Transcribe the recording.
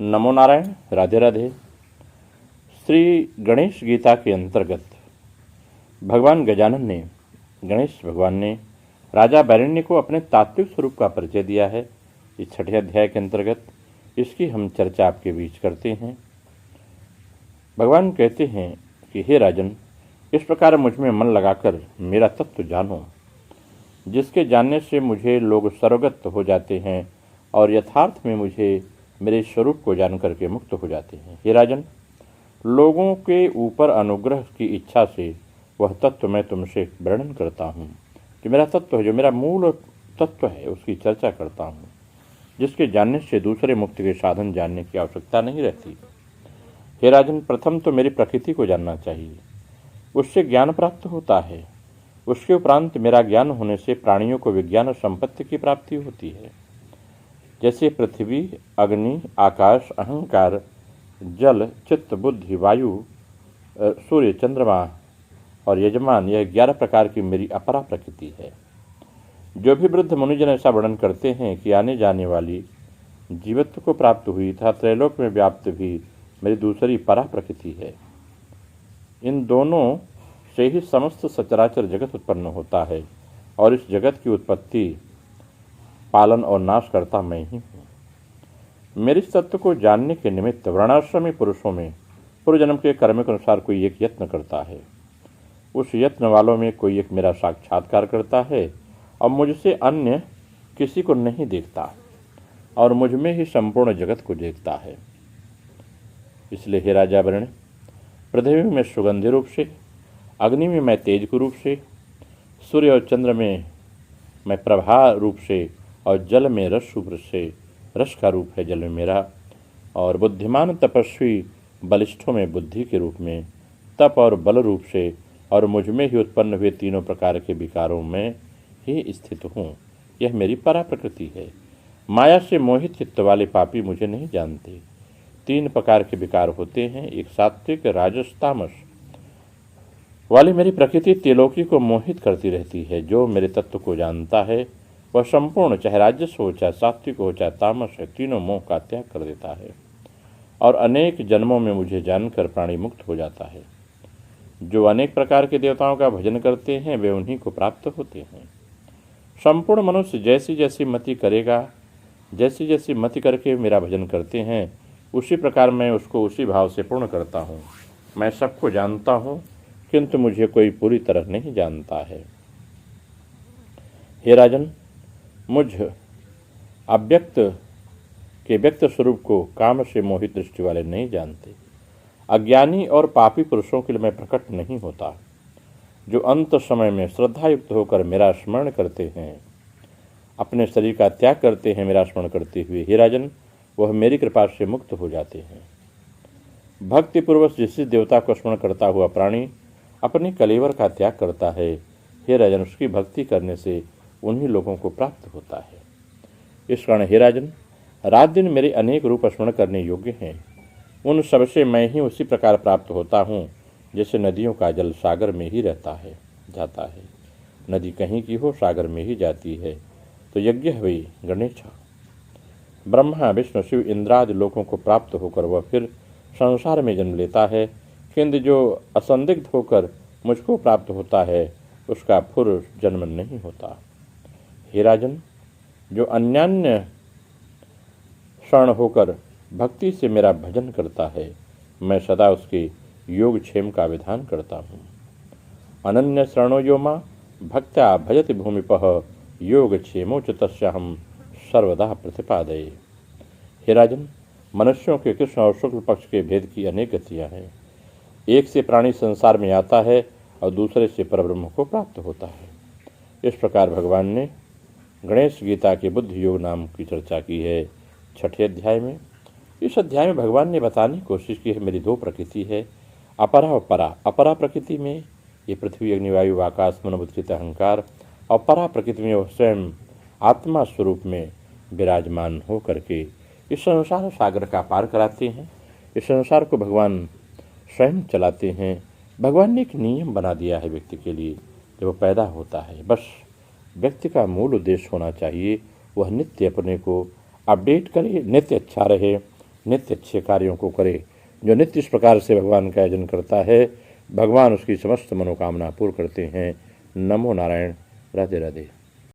नमो नारायण। राधे राधे। श्री गणेश गीता के अंतर्गत भगवान गजानन ने, गणेश भगवान ने राजा बैरण्य को अपने तात्विक स्वरूप का परिचय दिया है। इस छठे अध्याय के अंतर्गत इसकी हम चर्चा आपके बीच करते हैं। भगवान कहते हैं कि हे राजन, इस प्रकार मुझ में मन लगाकर मेरा तत्व जानो, जिसके जानने से मुझे लोग सर्वगत हो जाते हैं और यथार्थ में मुझे मेरे स्वरूप को जान करके मुक्त हो जाते हैं। हे राजन, लोगों के ऊपर अनुग्रह की इच्छा से वह तत्व मैं तुमसे वर्णन करता हूँ। जो मेरा तत्व है, जो मेरा मूल तत्व है, उसकी चर्चा करता हूँ, जिसके जानने से दूसरे मुक्ति के साधन जानने की आवश्यकता नहीं रहती। हे राजन, प्रथम तो मेरी प्रकृति को जानना चाहिए, उससे ज्ञान प्राप्त होता है। उसके उपरांत मेरा ज्ञान होने से प्राणियों को विज्ञान और संपत्ति की प्राप्ति होती है। जैसे पृथ्वी, अग्नि, आकाश, अहंकार, जल, चित्त, बुद्धि, वायु, सूर्य, चंद्रमा और यजमान, यह 11 प्रकार की मेरी अपरा प्रकृति है। जो भी वृद्ध मुनिजन ऐसा वर्णन करते हैं कि आने जाने वाली जीवत्व को प्राप्त हुई तथा त्रैलोक में व्याप्त भी मेरी दूसरी परा प्रकृति है। इन दोनों से ही समस्त सचराचर जगत उत्पन्न होता है और इस जगत की उत्पत्ति, पालन और नाश करता मैं ही हूँ। मेरे तत्व को जानने के निमित्त वर्णाश्रमी पुरुषों में पूर्व जन्म के कर्म के अनुसार कोई एक यत्न करता है। उस यत्न वालों में कोई एक मेरा साक्षात्कार करता है और मुझसे अन्य किसी को नहीं देखता और मुझ में ही संपूर्ण जगत को देखता है। इसलिए हे राजा वर्ण, पृथ्वी में सुगंधि रूप से, अग्नि में मैं तेज के रूप से, सूर्य और चंद्र में मैं प्रभा रूप से और जल में रस रूप से, रस का रूप है जल में मेरा, और बुद्धिमान तपस्वी बलिष्ठों में बुद्धि के रूप में, तप और बल रूप से, और मुझ में ही उत्पन्न हुए तीनों प्रकार के विकारों में ही स्थित हूँ। यह मेरी परा प्रकृति है। माया से मोहित चित्त वाले पापी मुझे नहीं जानते। 3 प्रकार के विकार होते हैं। एक सात्विक, राजस, तामस वाली मेरी प्रकृति त्रिलोकी को मोहित करती रहती है। जो मेरे तत्व को जानता है वह संपूर्ण, चाहे राजस हो, चाहे सात्विक हो, चाहे तामस है, तीनों मोह का त्याग कर देता है और अनेक जन्मों में मुझे जानकर प्राणी मुक्त हो जाता है। जो अनेक प्रकार के देवताओं का भजन करते हैं वे उन्हीं को प्राप्त होते हैं। संपूर्ण मनुष्य जैसी जैसी मति करेगा, जैसी जैसी मति करके मेरा भजन करते हैं, उसी प्रकार मैं उसको उसी भाव से पूर्ण करता हूँ। मैं सबको जानता हूँ, किंतु मुझे कोई पूरी तरह नहीं जानता है। हे राजन, मुझ अव्यक्त के व्यक्त स्वरूप को काम से मोहित दृष्टि वाले नहीं जानते। अज्ञानी और पापी पुरुषों के लिए मैं प्रकट नहीं होता। जो अंत समय में श्रद्धायुक्त होकर मेरा स्मरण करते हैं, अपने शरीर का त्याग करते हैं मेरा स्मरण करते हुए, हे राजन, वह मेरी कृपा से मुक्त हो जाते हैं। भक्तिपूर्वक जिस देवता को स्मरण करता हुआ प्राणी अपने कलेवर का त्याग करता है, हे राजन, उसकी भक्ति करने से उन्हीं लोगों को प्राप्त होता है। इस कारण हे राजन, रात दिन मेरे अनेक रूप स्मरण करने योग्य हैं। उन सबसे मैं ही उसी प्रकार प्राप्त होता हूँ जैसे नदियों का जल सागर में ही रहता है, जाता है। नदी कहीं की हो, सागर में ही जाती है। तो यज्ञ हुई गणेश, ब्रह्मा, विष्णु, शिव, इंद्रादि लोगों को प्राप्त होकर वह फिर संसार में जन्म लेता है। किंतु जो असंदिग्ध होकर मुझको प्राप्त होता है उसका फिर जन्म नहीं होता। हे राजन, जो अन्यान्य शरण होकर भक्ति से मेरा भजन करता है, मैं सदा उसके योग क्षेम का विधान करता हूँ। अनन्य शरणो यो मां भक्त्या भजति भूमिपः योग क्षेमोच तस्याहं सर्वदा प्रतिपादये। हे राजन, मनुष्यों के कृष्ण और शुक्ल पक्ष के भेद की अनेक गतियाँ हैं। एक से प्राणी संसार में आता है और दूसरे से परब्रह्म को प्राप्त होता है। इस प्रकार भगवान ने गणेश गीता के बुद्ध योग नाम की चर्चा की है 6ठे अध्याय में। इस अध्याय में भगवान ने बताने की कोशिश की है मेरी 2 प्रकृति है, अपरा और परा। अपरा प्रकृति में ये पृथ्वी, अग्नि, वायु, आकाश, मनोबुद्धि, चित्त, अहंकार, और परा प्रकृति में वो स्वयं आत्मा स्वरूप में विराजमान हो करके इस संसार सागर का पार कराते हैं। इस संसार को भगवान स्वयं चलाते हैं। भगवान ने एक नियम बना दिया है व्यक्ति के लिए जब वो पैदा होता है। बस व्यक्ति का मूल उद्देश्य होना चाहिए वह नित्य अपने को अपडेट करे, नित्य अच्छा रहे, नित्य अच्छे कार्यों को करे। जो नित्य इस प्रकार से भगवान का आयोजन करता है, भगवान उसकी समस्त मनोकामना पूर्ण करते हैं। नमो नारायण। राधे राधे।